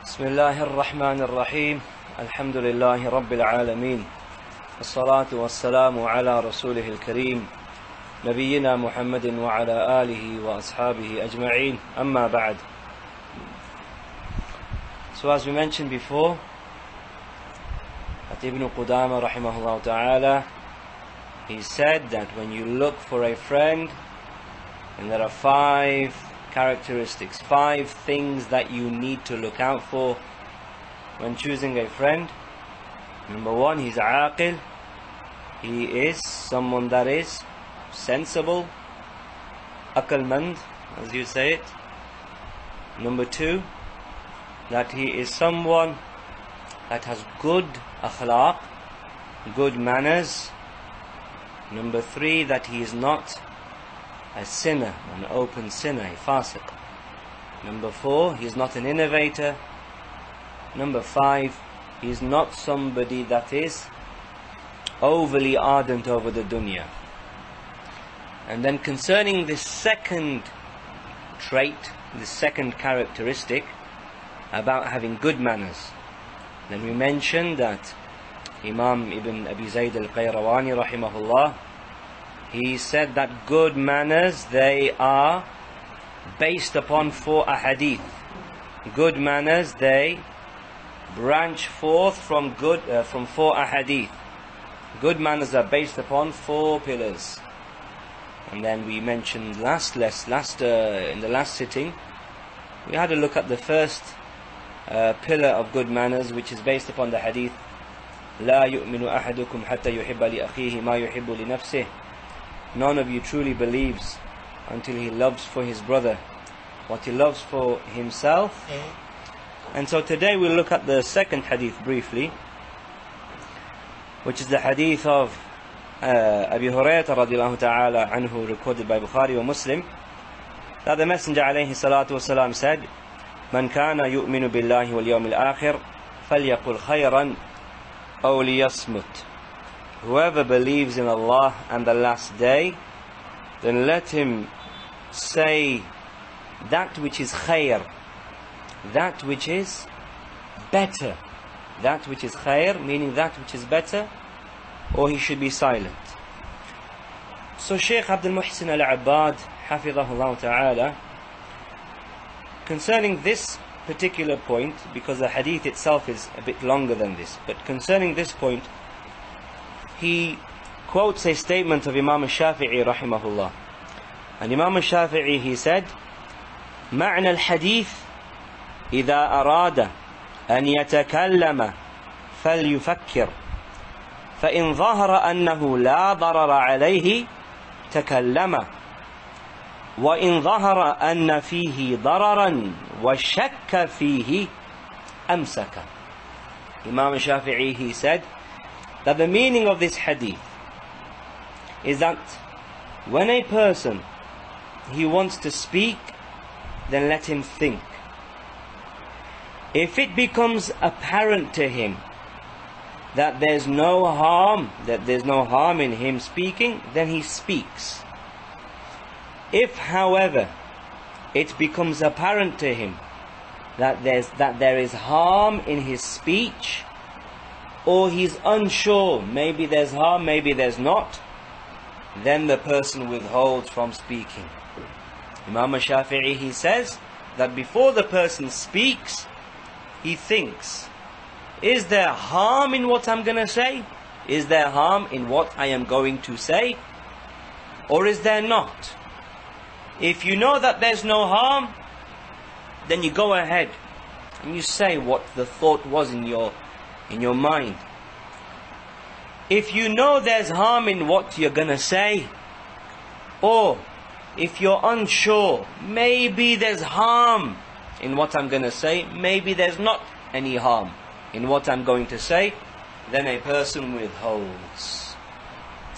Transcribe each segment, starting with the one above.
بسم الله الرحمن الرحيم الحمد لله رب العالمين والصلاة والسلام على رسوله الكريم نبينا محمد وعلى آله وأصحابه أجمعين أما بعد. So as we mentioned before, that Ibn Qudama rahimahullah ta'ala, he said that when you look for a friend, and there are 5 characteristics, 5 things that you need to look out for when choosing a friend. Number 1, he's aqil, he is someone that is sensible, aqalmand as you say it. Number 2, that he is someone that has good akhlaq, good manners. Number 3, that he is not a sinner, an open sinner, a fasiq. Number 4, he is not an innovator. Number 5, he is not somebody that is overly ardent over the dunya. And then concerning this second trait, this second characteristic about having good manners, then we mentioned that Imam Ibn Abi Zayd al-Qayrawani rahimahullah, he said that good manners, they are based upon 4 ahadith. Good manners, they branch forth from 4 ahadith. Good manners are based upon 4 pillars. And then we mentioned in the last sitting, we had a look at the first pillar of good manners, which is based upon the hadith لا يؤمن أحدكم حتى يحب لأخيه ما يحب لنفسه. None of you truly believes until he loves for his brother what he loves for himself. And so today we'll look at the second hadith briefly, which is the hadith of Abi Hurairah radiallahu ta'ala anhu, recorded by Bukhari wa Muslim, that the Messenger alayhi salatu wasalam said, من كان يؤمن بالله واليوم الآخر فليقل خيرا أو ليصمت. Whoever believes in Allah and the last day, then let him say that which is khair, that which is better, that which is khair, meaning that which is better, or he should be silent. So Shaykh Abdul Muhsin al-Abbad hafidhahullah ta'ala, concerning this particular point, because the hadith itself is a bit longer than this, but concerning this point, he quotes a statement of Imam al-Shafi'i rahimahullah. And Imam al-Shafi'i, he said, معنى الحديث إذا أراد أن يتكلم فليفكر فإن ظهر أنه لا ضرر عليه تكلم وإن ظهر أن فيه ضررا وشك فيه أمسك. Imam al-Shafi'i, he said that the meaning of this hadith is that when a person, he wants to speak, then let him think. If it becomes apparent to him that there's no harm in him speaking, then he speaks. If, however, it becomes apparent to him that there is harm in his speech, or he's unsure, maybe there's harm, maybe there's not, then the person withholds from speaking. Imam al-Shafi'i, he says that before the person speaks, he thinks, is there harm in what I'm going to say? Is there harm in what I am going to say? Or is there not? If you know that there's no harm, then you go ahead and you say what the thought was in your mind. If you know there's harm in what you're gonna say, or if you're unsure, maybe there's harm in what I'm gonna say, maybe there's not any harm in what I'm going to say, then a person withholds.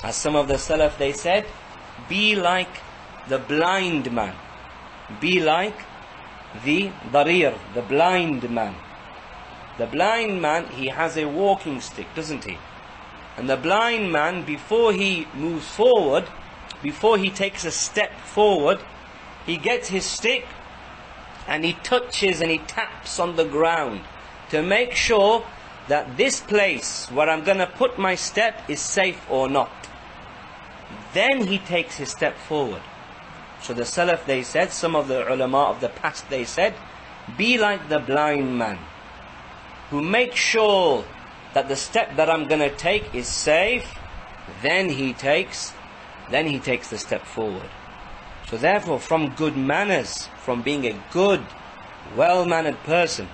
As some of the Salaf, they said, be like the blind man, be like the darir, the blind man. The blind man, he has a walking stick, doesn't he? And the blind man, before he moves forward, before he takes a step forward, he gets his stick, and he touches and he taps on the ground to make sure that this place where I'm going to put my step is safe or not. Then he takes his step forward. So the Salaf, they said, some of the ulama of the past, they said, be like the blind man who makes sure that the step that I'm going to take is safe, then he takes the step forward. So therefore, from good manners, from being a good, well-mannered person,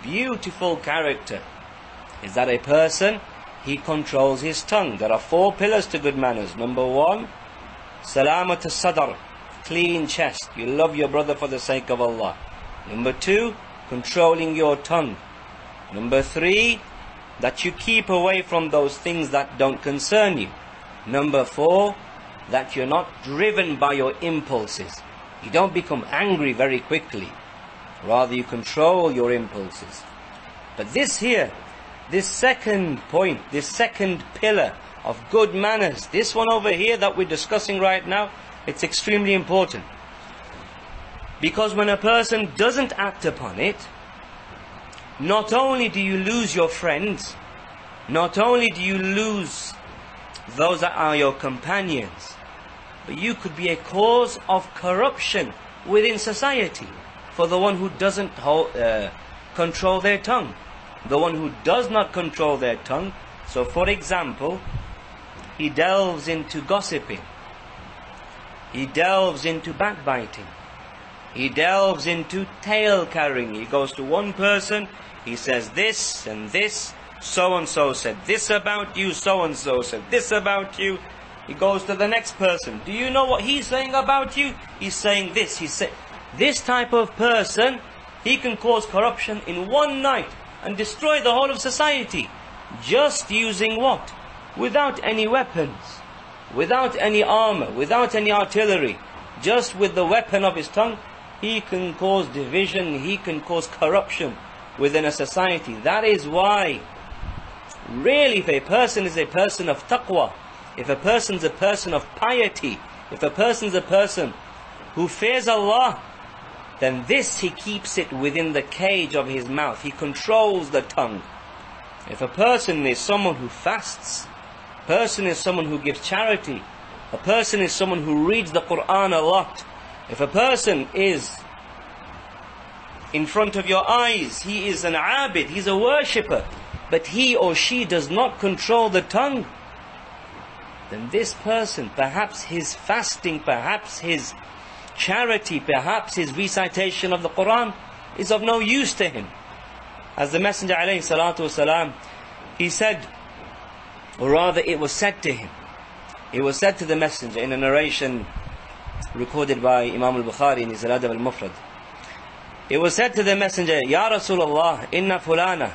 beautiful character, is that a person, he controls his tongue. There are 4 pillars to good manners. Number 1, salamat al-sadr, clean chest. You love your brother for the sake of Allah. Number 2, controlling your tongue. Number 3, that you keep away from those things that don't concern you. Number 4, that you're not driven by your impulses. You don't become angry very quickly. Rather, you control your impulses. But this here, this second point, this second pillar of good manners, this one over here that we're discussing right now, it's extremely important. Because when a person doesn't act upon it, not only do you lose your friends, not only do you lose those that are your companions, but you could be a cause of corruption within society for the one who doesn't control their tongue. The one who does not control their tongue. So for example, he delves into gossiping. He delves into backbiting. He delves into tale carrying. He goes to one person, he says this and this, so-and-so said this about you, so-and-so said this about you. He goes to the next person. Do you know what he's saying about you? He's saying this. This type of person, he can cause corruption in one night and destroy the whole of society. Just using what? Without any weapons, without any armor, without any artillery. Just with the weapon of his tongue, he can cause division, he can cause corruption within a society. That is why, really, if a person is a person of taqwa, if a person is a person of piety, if a person is a person who fears Allah, then this he keeps it within the cage of his mouth. He controls the tongue. If a person is someone who fasts, a person is someone who gives charity, a person is someone who reads the Quran a lot, if a person is in front of your eyes, he is an abid, he's a worshipper, but he or she does not control the tongue, then this person, perhaps his fasting, perhaps his charity, perhaps his recitation of the Quran is of no use to him. As the Messenger alayhi salatu wasalam, he said, or rather it was said to him, it was said to the Messenger in a narration recorded by Imam al-Bukhari in his Al-Adab al-Mufrad. It was said to the Messenger, Ya Rasulullah, inna fulana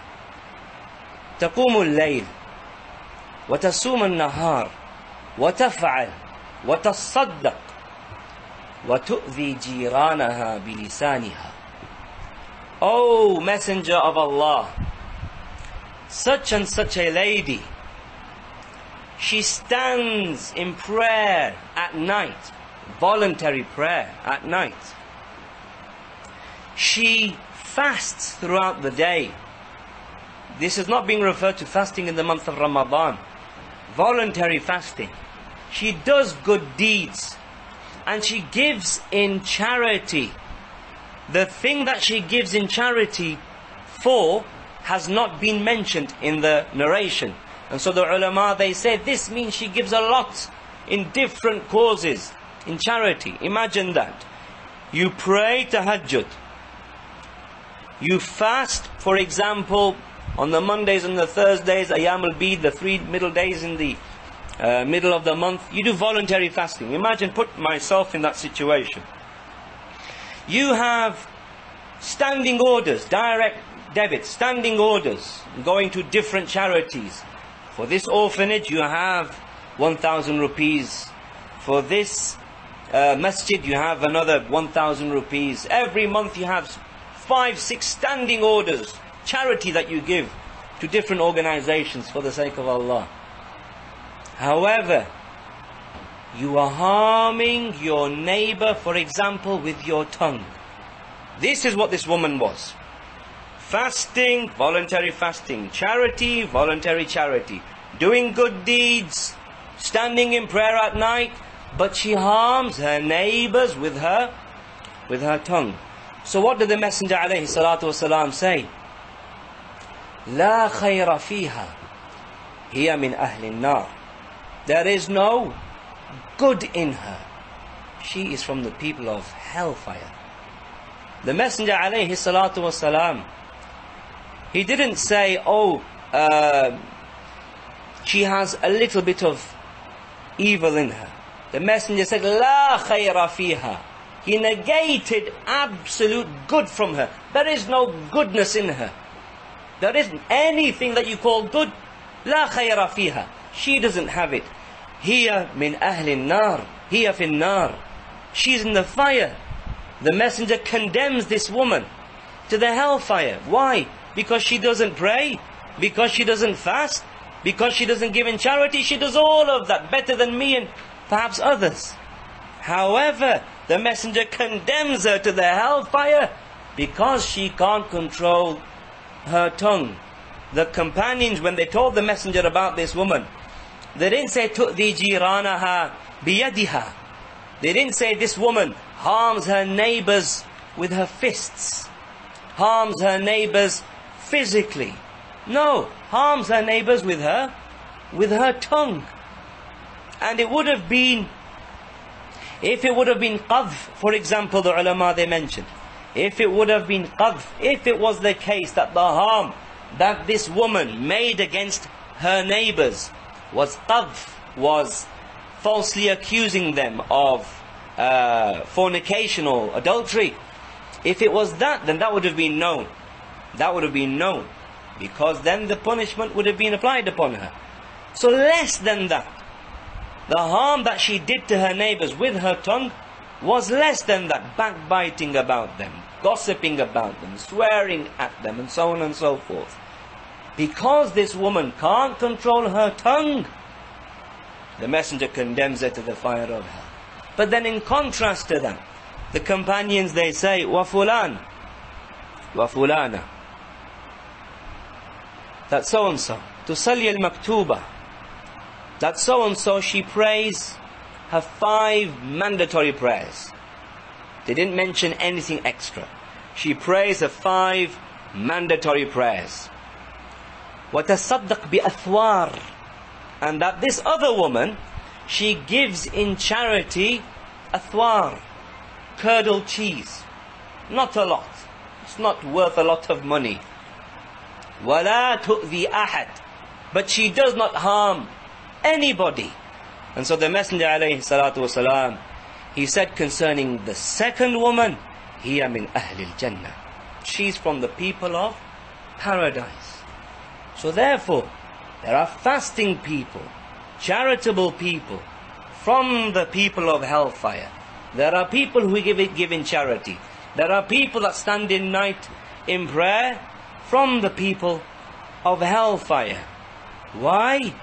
taqumu al-layl wa tasum al-nahar wa taf'al wa tasaddaq wa tu'dhi jiranaha bilisaniha. O Messenger of Allah, such and such a lady, she stands in prayer at night, voluntary prayer at night. She fasts throughout the day. This is not being referred to fasting in the month of Ramadan. Voluntary fasting. She does good deeds. And she gives in charity. The thing that she gives in charity for has not been mentioned in the narration. And so the ulama, they say this means she gives a lot in different causes, in charity. Imagine that. You pray tahajjud. You fast, for example, on the Mondays and the Thursdays, Ayyam al-Bid, the 3 middle days in the middle of the month. You do voluntary fasting. Imagine, put myself in that situation. You have standing orders, direct debits, standing orders, going to different charities. For this orphanage, you have 1,000 rupees. For this masjid, you have another 1,000 rupees. Every month you have 5-6 standing orders, charity that you give to different organizations for the sake of Allah. However, you are harming your neighbor, for example, with your tongue. This is what this woman was. Fasting, voluntary fasting. Charity, voluntary charity. Doing good deeds, standing in prayer at night, but she harms her neighbors with her tongue. So what did the Messenger alayhi salatu wasalam say? لا خير فيها هي من أهل النار. There is no good in her. She is from the people of hellfire. The Messenger alayhi salatu wasalam, he didn't say, she has a little bit of evil in her. The Messenger said, لا خير فيها. He negated absolute good from her. There is no goodness in her. There isn't anything that you call good. لا خير فيها. She doesn't have it. هي من أهل النار. هي في النار. She's in the fire. The Messenger condemns this woman to the hellfire. Why? Because she doesn't pray? Because she doesn't fast? Because she doesn't give in charity? She does all of that better than me and perhaps others. However, the Messenger condemns her to the hellfire because she can't control her tongue. The companions, when they told the Messenger about this woman, they didn't say تُؤْذِي جِيرَانَهَا بِيَدِهَا. They didn't say this woman harms her neighbors with her fists, harms her neighbors physically. No, harms her neighbors with her tongue. And it would have been, if it would have been qadh, for example, the ulama they mentioned, if it would have been qadh, if it was the case that the harm that this woman made against her neighbors was qadh, was falsely accusing them of fornication or adultery, if it was that, then that would have been known. That would have been known. Because then the punishment would have been applied upon her. So less than that, the harm that she did to her neighbors with her tongue was less than that, backbiting about them, gossiping about them, swearing at them, and so on and so forth. Because this woman can't control her tongue, the Messenger condemns her to the fire of hell. But then in contrast to that, the companions, they say, وَفُلَانَ وَفُلَانَ, that so-and-so, تُصَلِّي الْمَكْتُوبَةِ, that so-and-so, she prays her 5 mandatory prayers. They didn't mention anything extra. She prays her 5 mandatory prayers. وَتَصَدَّقْ بِأَثْوَارٍ, and that this other woman, she gives in charity athwar, curdled cheese. Not a lot. It's not worth a lot of money. وَلَا تُؤْذِي أَحَدٍ, but she does not harm anybody. And so the Messenger alayhi salatu wasalam, he said concerning the second woman, هِيَ مِنْ أَهْلِ الْجَنَّةِ, she's from the people of paradise. So therefore, there are fasting people, charitable people, from the people of hellfire. There are people who give in charity. There are people that stand in night in prayer, from the people of hellfire. Why?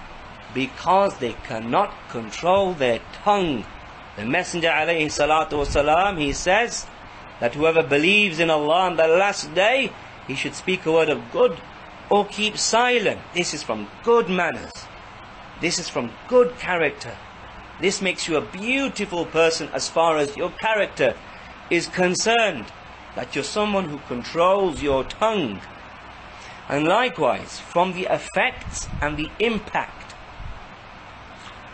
Because they cannot control their tongue. The Messenger alayhi salatu wasalam, he says that whoever believes in Allah on the last day, he should speak a word of good or keep silent. This is from good manners. This is from good character. This makes you a beautiful person as far as your character is concerned, that you're someone who controls your tongue. And likewise, from the effects and the impact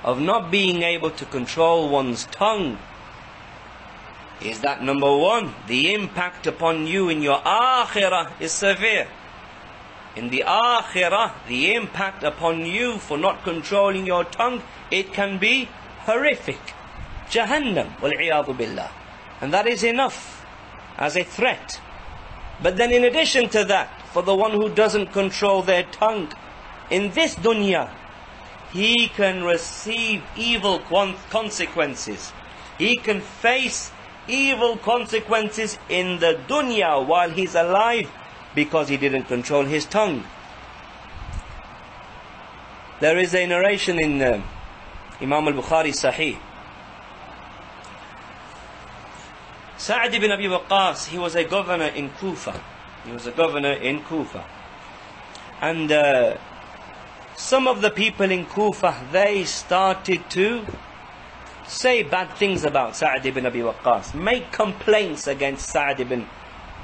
of not being able to control one's tongue is that, number one, the impact upon you in your akhirah is severe. In the akhirah, the impact upon you for not controlling your tongue, it can be horrific. Jahannam, wal-'iyadhu billah. And that is enough as a threat. But then in addition to that, for the one who doesn't control their tongue, in this dunya, he can receive evil consequences. He can face evil consequences in the dunya while he's alive, because he didn't control his tongue. There is a narration in Imam al-Bukhari Sahih, Sa'd ibn Abi Waqqas, he was a governor in Kufa. He was a governor in Kufa. And some of the people in Kufa, they started to say bad things about Sa'd ibn Abi Waqqas, make complaints against Sa'd ibn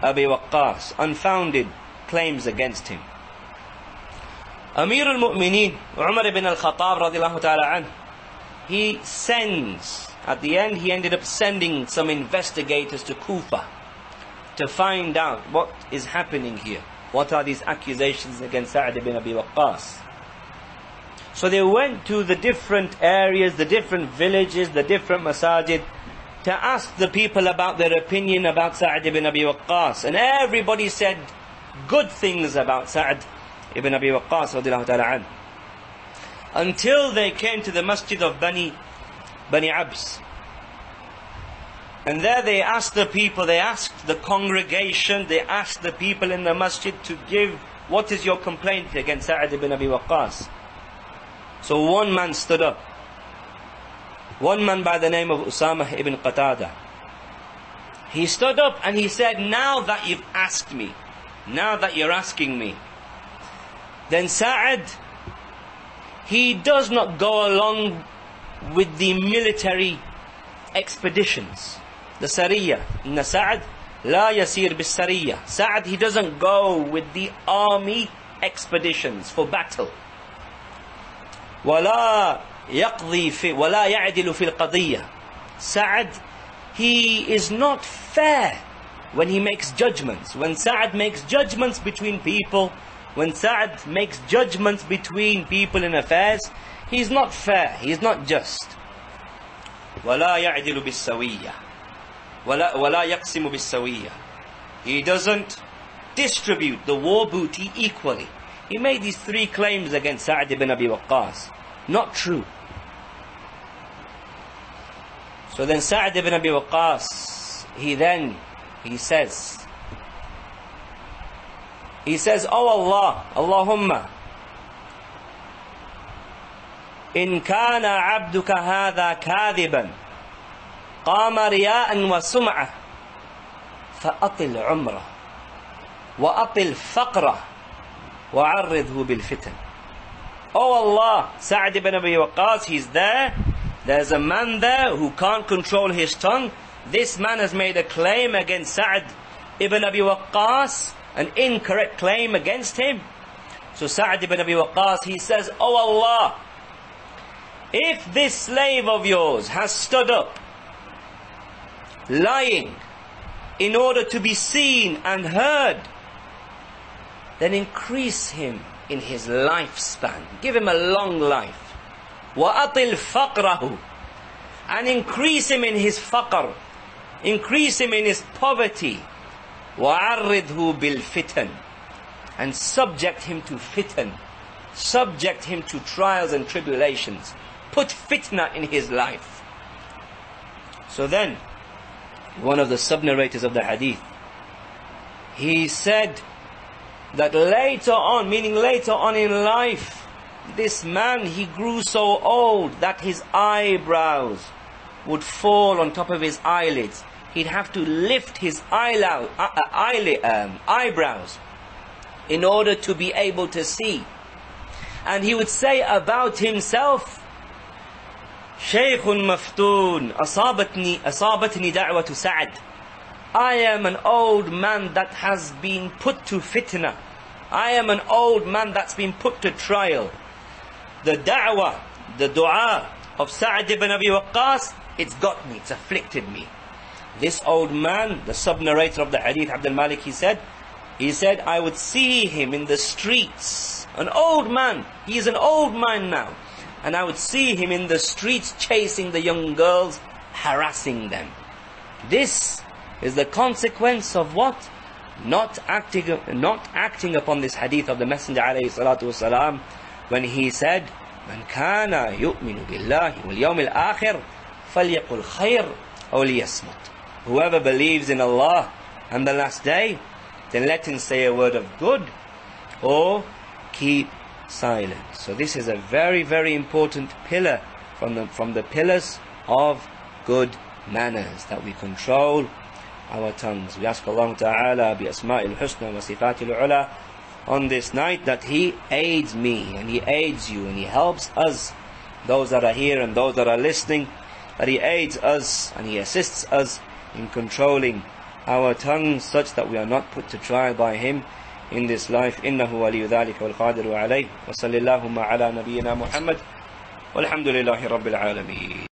Abi Waqqas, unfounded claims against him. Amir al-Mu'mineen, Umar ibn al-Khattab radiallahu ta'ala anhu, he sends, at the end he ended up sending some investigators to Kufa to find out what is happening here. What are these accusations against Sa'd ibn Abi Waqqas? So they went to the different areas, the different villages, the different masajid, to ask the people about their opinion about Sa'd ibn Abi Waqqas. And everybody said good things about Sa'd ibn Abi Waqqas radiallahu ta'ala anhu. Until they came to the masjid of Bani Abs. And there they asked the people, they asked the congregation, they asked the people in the masjid to give, what is your complaint against Sa'd ibn Abi Waqqas? So one man stood up. One man by the name of Usama ibn Qatada. He stood up and he said, now that you've asked me, now that you're asking me, then Sa'd, he does not go along with the military expeditions. The Sariyah. Inna Sa'd la yasir bis Sariyah. Sa'd, he doesn't go with the army expeditions for battle. ولا يقضي في ولا يعدل في القضية. Sa'd, he is not fair when he makes judgments. When Sa'd makes judgments between people, when Sa'd makes judgments between people in affairs, he's not fair, he's not just. ولا يعدل بالسوية ولا يقسم بالسوية. He doesn't distribute the war booty equally. He made these three claims against Sa'd ibn Abi Waqqas. Not true. So then Sa'd ibn Abi Waqqas, he says, Oh Allah, Allahumma, in kana abduka hadha kadhiban, qama riya'an wa sum'ah, fa'atil umrah, wa atil faqrah, وعرضه بالفتن. Oh Allah, Sa'd ibn Abi Waqqas, he's there. There's a man there who can't control his tongue. This man has made a claim against Sa'd ibn Abi Waqqas, an incorrect claim against him. So Sa'd ibn Abi Waqqas, he says, Oh Allah, if this slave of yours has stood up lying in order to be seen and heard, then increase him in his lifespan. Give him a long life. وَأَطِلْ فَقْرَهُ, and increase him in his faqr. Increase him in his poverty. وَعَرِّضْهُ بِالْفِتَنِ, and subject him to fitan. Subject him to trials and tribulations. Put fitna in his life. So then, one of the sub-narrators of the hadith, he said that later on, meaning later on in life, this man, he grew so old that his eyebrows would fall on top of his eyelids. He'd have to lift his eyebrows in order to be able to see. And he would say about himself, Shaykhun Maftoon, asabatni da'watu Sa'd. I am an old man that has been put to fitna. I am an old man that's been put to trial. The da'wah, the dua of Sa'd ibn Abi Waqqas, it's got me, it's afflicted me. This old man, the sub-narrator of the hadith, Abdul Malik, he said, I would see him in the streets. An old man, he is an old man now. And I would see him in the streets chasing the young girls, harassing them. This is the consequence of what? Not acting upon this hadith of the Messenger alayhi salatu wasalam, when he said, Man kana yu'minu billahi wal yawmil akhir falyaqul khair aw liyasmut. Whoever believes in Allah and the last day, then let him say a word of good or keep silent. So this is a very, very important pillar from the pillars of good manners, that we control our tongues. We ask Allah Ta'ala bi asma'il husna wa sifatil ula on this night that He aids me and He aids you and He helps us, those that are here and those that are listening, that He aids us and He assists us in controlling our tongues such that we are not put to trial by Him in this life. Innahu waliyu dhalika wal qadiru alayh. Wa sallallahu ala nabiyyina Muhammad walhamdulillahi rabbil alameen.